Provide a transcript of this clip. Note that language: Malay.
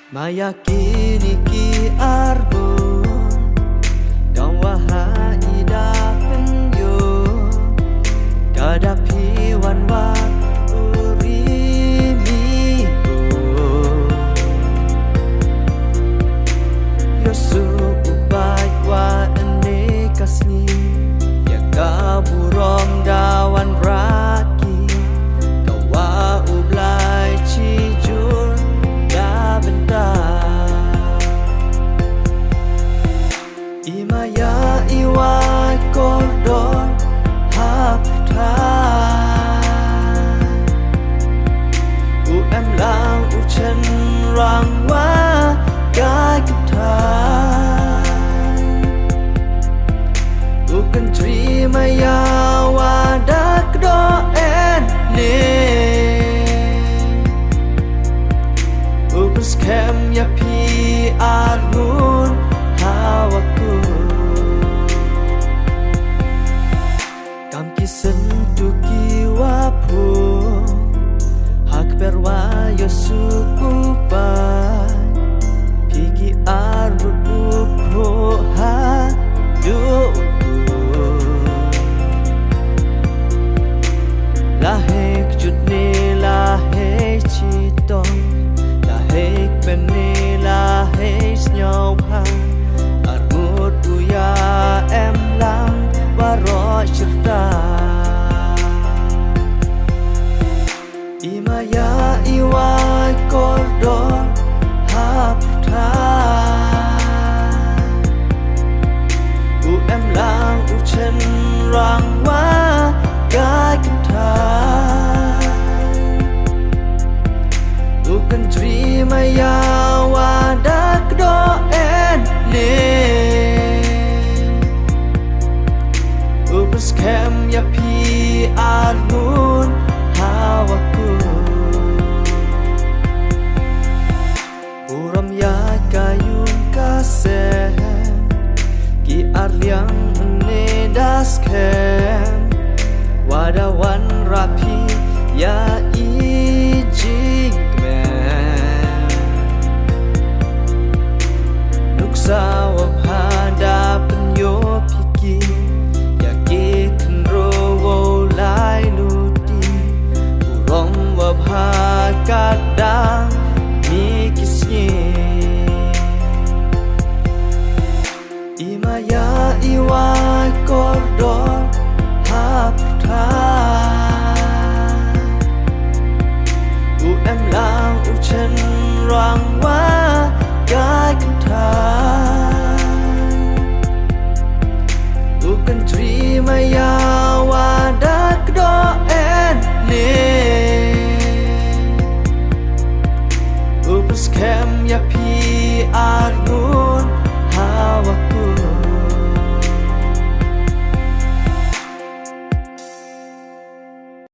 Mayakini ki arbon kau wahai dapenyo kadapi wanwa urimi Yosu ubai wa ane kasni ya kaburom dawan raki kawa ublai cijur da bentar Imaya iwa kordor haptai em lang chen rang wa gai kaptai country maya wa dak do en ne Scam ya pi argun hawaku Kam kisen tu kiwapu Hak berwa yosu upai Pigi argun upro ha duku Lahek jutne lahek chitong Lahek benila hei nhau ha Argut uya em lang waro cerita Imaya iwa kordor haptai em lang chen rang wa gai kaptai country maya wa dak do en ne Scam ya pi argun hawaku Uram ya kayun kasen Ki arliang ne dasken Wadawan rapi ya ijing Sawab hadapan yo piki Yaki kenro lai ludi Urom wab hakadang mikisnya Imaya iwa kordor haptai Em lang chen rang wa gai kaptai country maya wa dak do en ne Scam ya pi argun